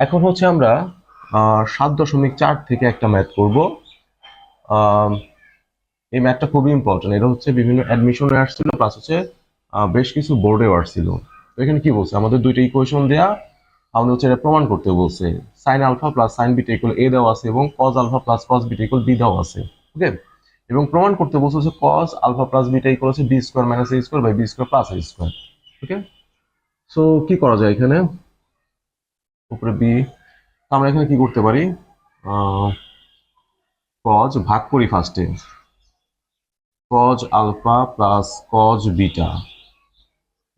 এখন হচ্ছে আমরা 7.4 থেকে একটা ম্যাথ করব। এই ম্যাথটা খুবই ইম্পর্টেন্ট। এটা হচ্ছে বিভিন্ন অ্যাডমিশনে আসছিল, প্লাস হচ্ছে বেশ কিছু বোর্ডেও আসছিল। তো এখানে কি বলছে, আমাদের দুইটা ইকুয়েশন দেয়া, আমাদের হচ্ছে এটা প্রমাণ করতে বলছে। Sine alpha plus sine beta equal a দেওয়া আছে এবং cos alpha plus cos beta equal b দেওয়া আছে। ওকে, এবং প্রমাণ করতে বলছে হচ্ছে cos alpha plus beta equal হচ্ছে b square minus a square by b square plus a square. Okay, so কি করা যায় এখানে, উপরে বি, আমরা এখানে কি করতে পারি, কজ ভাগ করি ফার্স্টে, cos alpha plus cos beta.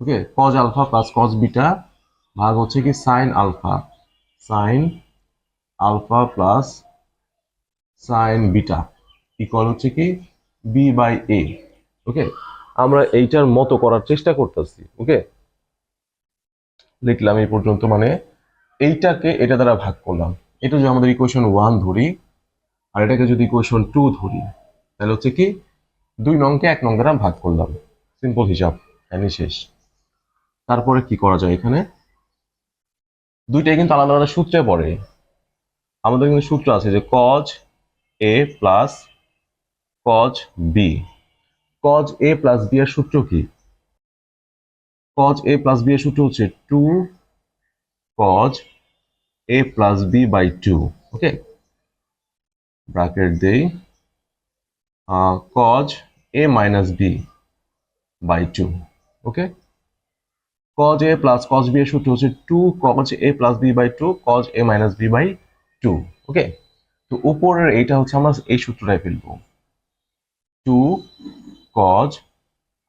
Okay, cos alpha plus cos beta ভাগ হচ্ছে কি sine alpha, sine alpha plus sine beta equal হচ্ছে কি বি বাই এ। ওকে, আমরা এইটার মতো করার চেষ্টা করতেছি। ওকে, লিখলাম এই পর্যন্ত, মানে এইটাকে এটা দ্বারা ভাগ করলাম। এটা যদি আমাদের ইকুয়েশন 1 ধরি আর এটাকে যদি ইকুয়েশন 2 ধরি, তাহলে হচ্ছে কি 2 নংকে 1 নং দ্বারা ভাগ করলাম। সিম্পল হিসাব, এখানে শেষ। তারপরে কি করা যায়, এখানে দুইটাই কিন্তু আলাদা আলাদা সূত্রে পড়ে। আমাদের কিন্তু সূত্র আছে যে cos a plus cos b. Cos a plus b এর সূত্র কি, কজ এ প্লাস বি এর সূত্র হচ্ছে 2 cos a plus b by 2। Okay, bracket দেই, cos a minus b by 2। Okay, cos a plus cos b এর সূত্র হচ্ছে 2 cos a প্লাস b by 2 cos a minus b by 2। Okay, তো উপরের এইটা হচ্ছে আমরা এই সূত্রটাই ফেলবো, 2 cos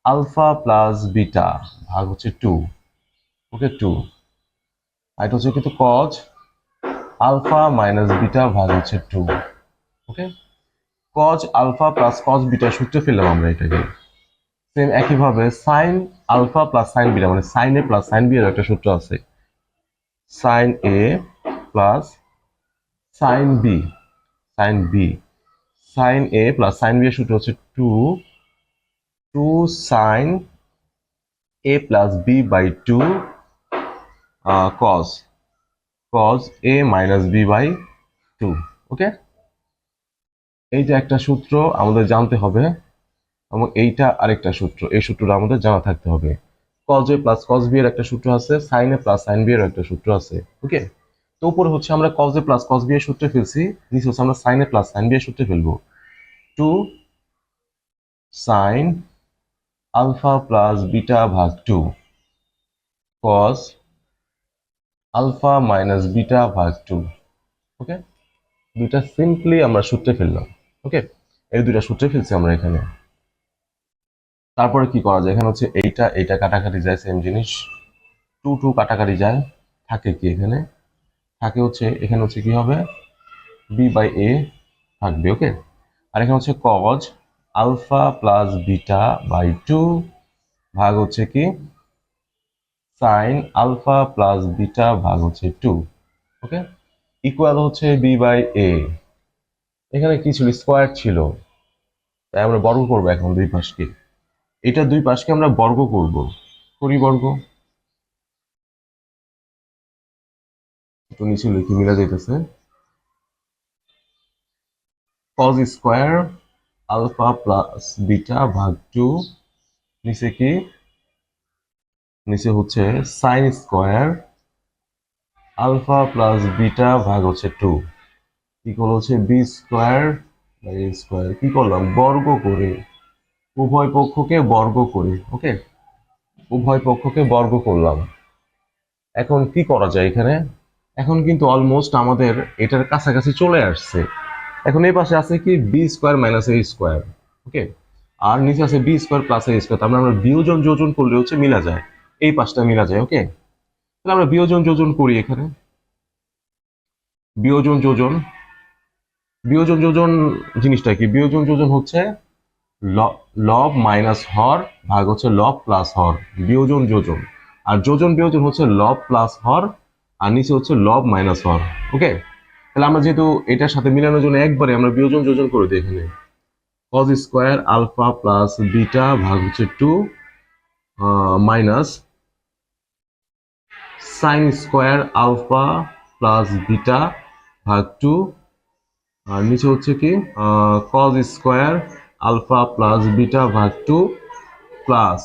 আলফা প্লাস বিটা ভাগ হচ্ছে 2। ওকে, 2, আর এটা হচ্ছে কিন্তু cos আলফা মাইনাস বিটা ভাগ হচ্ছে 2। Okay, cos alpha plus cos beta সূত্রে ফেললাম আমরা এটাকে। সেম একইভাবে sine alpha plus sine beta, মানে sine a plus sine b এর একটা সূত্র আছে, sine a plus sine b, sine b, sine a plus sine b এর সূত্র হচ্ছে 2 sine a plus b by 2 cos cos a minus b by 2। Okay, এই যে একটা সূত্র আমাদের জানতে হবে, এবং এইটা আরেকটা সূত্র, এই সূত্রটা আমাদের জানা থাকতে হবে। Cos a plus cos b এর একটা সূত্র আছে, sine a plus sine b এর একটা সূত্র আছে। ওকে, তো উপরে হচ্ছে আমরা cos a plus cos b এর সূত্রে ফেলছি, নিচে হচ্ছে আমরা sine a plus sine b এর সূত্রে ফেলবো। 2 সাইন আলফা প্লাস বিটা ভাগ 2 cos আলফা মাইনাস বিটা ভাগ 2। ওকে, দুইটা সিম্পলি আমরা সূত্রে ফেললাম। ওকে, এই দুইটা সূত্রে ফেলছি আমরা এখানে। তারপরে কি করা যায়, এখানে হচ্ছে এইটা এইটা কাটাকাটি যায়, সেম জিনিস, 2 2 কাটাকাটি যায়, থাকে কি এখানে, থাকে হচ্ছে এখানে হচ্ছে কি হবে বি বাই এ থাকবে। ওকে, আর এখানে হচ্ছে cos alpha plus beta by 2 ভাগ হচ্ছে কি সাইন আলফা প্লাস বিটা ভাগ হচ্ছে 2। ওকে, ইকুয়াল হচ্ছে বি বাই এ। এখানে কি ছিল, স্কোয়ার ছিল, তাই আমরা বর্গ করবো এখন দুই পাশকে। এটা দুই পাশকে আমরা বর্গ করব, করি বর্গ, একটু নিচে লিখি মিলা যাইতেছে, cos square alpha plus beta ভাগ 2, নিচে কি, নিচে হচ্ছে sine square alpha plus beta ভাগ হচ্ছে 2 ইকুয়াল হচ্ছে b square by a square. কি করলাম, বর্গ করে, উভয় পক্ষকে বর্গ করে। ওকে, উভয় পক্ষকে বর্গ করলাম। এখন কি করা যায় এখানে, এখন কিন্তু অলমোস্ট আমাদের এটার কাছাকাছি চলে আসছে। এখন এই পাশে আছে কি B square minus a square. ওকে, আর নিচে আছে B square plus a square, তার মানে আমরা বিয়োজন যোজন করলে হচ্ছে মিলা যায়, এই পাশটা মিলা যায়। ওকে, তাহলে আমরা বিয়োজন যোজন করি এখানে, বিয়োজন যোজন, বিয়োজন যোজন জিনিসটা কি, বিয়োজন যোজন হচ্ছে লব মাইনাস হর ভাগ হচ্ছে লব প্লাস হর, বিয়োজন যোজন। আর যোজন বিয়োজন হচ্ছে লব প্লাস হর, আর নিচে হচ্ছে লব মাইনাস হর। ওকে, তাহলে আমরা যেহেতু এটার সাথে মিলানোর জন্য একবারে আমরা বিয়োজন যোজন করে দিই এখানে, cos square alpha plus beta ভাগ হচ্ছে 2 minus sine square alpha plus beta ভাগ 2, আর নিচে হচ্ছে কি cos square alpha plus beta ভাগ 2 plus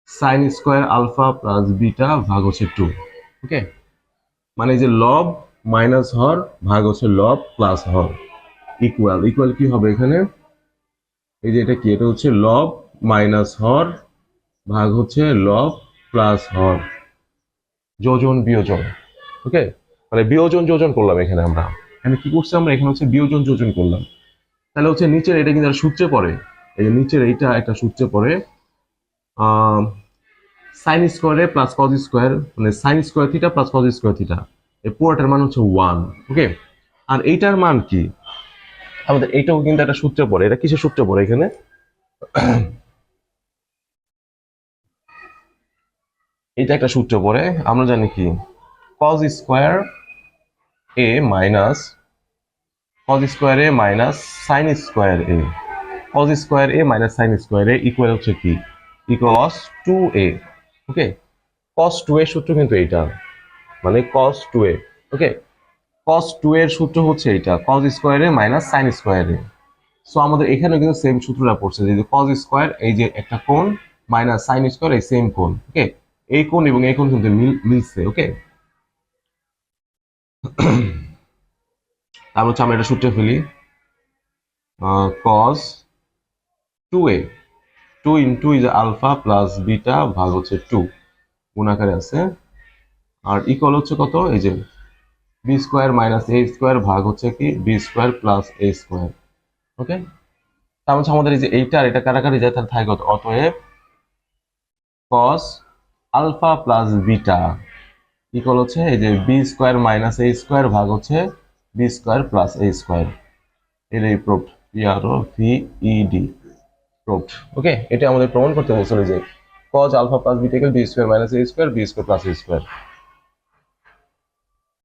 sine square alpha plus beta ভাগ হচ্ছে 2। ওকে, মানে এই যে লব মাইনাস হর ভাগ হচ্ছে লব প্লাস হর ইকুয়াল ইকুয়াল কি হবে এখানে, এই যে এটা কি, এটা হচ্ছে লব মাইনাস হর ভাগ হচ্ছে লব প্লাস হর, যোজন বিয়োজন। ওকে, মানে বিয়োজন যোজন করলাম এখানে আমরা, এখানে কি করছি আমরা, এখানে হচ্ছে বিয়োজন যোজন করলাম। তাহলে হচ্ছে নিচের এটা কিন্তু একটা সূত্রে পড়ে, এই যে নিচের এইটা একটা সূত্রে পড়ে সাইন স্কোয়ারে প্লাস কজ স্কোয়ার, মানে sine square theta plus cos square theta, এই পুরোটার মান হচ্ছে 1। ওকে, আর এইটার মান কি, আমাদের এইটাও কিন্তু একটা সূত্রে পড়ে, এটা কিসের সূত্রে পড়ে এখানে, এটা একটা সূত্র পড়ে, আমরা জানি কি cos স্কোয়ার এ মাইনাস cos স্কোয়ার এ মাইনাস সাইন স্কোয়ার এ, cos স্কোয়ার এ মাইনাস সাইন স্কোয়ার এ ইকুয়াল হচ্ছে কি, ইকুয়াল 2a। ওকে, cos 2 এর সূত্র কিন্তু এইটা, মানে cos 2a। ওকে, cos 2 এর সূত্র হচ্ছে এইটা, cos স্কোয়ার এ মাইনাস সাইন স্কোয়ার এ। সো আমাদের এখানেও কিন্তু সেম সূত্রটা পড়ছে, যে cos স্কোয়ার এই যে একটা কোণ মাইনাস সাইন স্কোয়ার এই সেম কোণ। ওকে, এই কোণ এবং এই কোণ কিন্তু মিলছে। ওকে, তারপর হচ্ছে আমরা এটা সূত্রে ফেলি, cos 2a 2 into is alpha plus beta ভাগ হচ্ছে 2 গুণাকারে আছে, আর ইকুয়াল হচ্ছে কত, এই যে B square minus a square ভাগ হচ্ছে কি B square plus a square. ওকে, তার হচ্ছে আমাদের এই যে এইটা আর এটা কাটাকাটি যায়, তার থাকে কত, অতএব cos alpha plus beta equal হচ্ছে এই যে B square minus a square ভাগ হচ্ছে b square plus a square. এটাই প্রুফড, PROVED প্রুফড। ওকে, এটা আমাদের প্রমাণ করতে বলছিল যে cos alpha plus beta equal B square minus a square B square plus a square.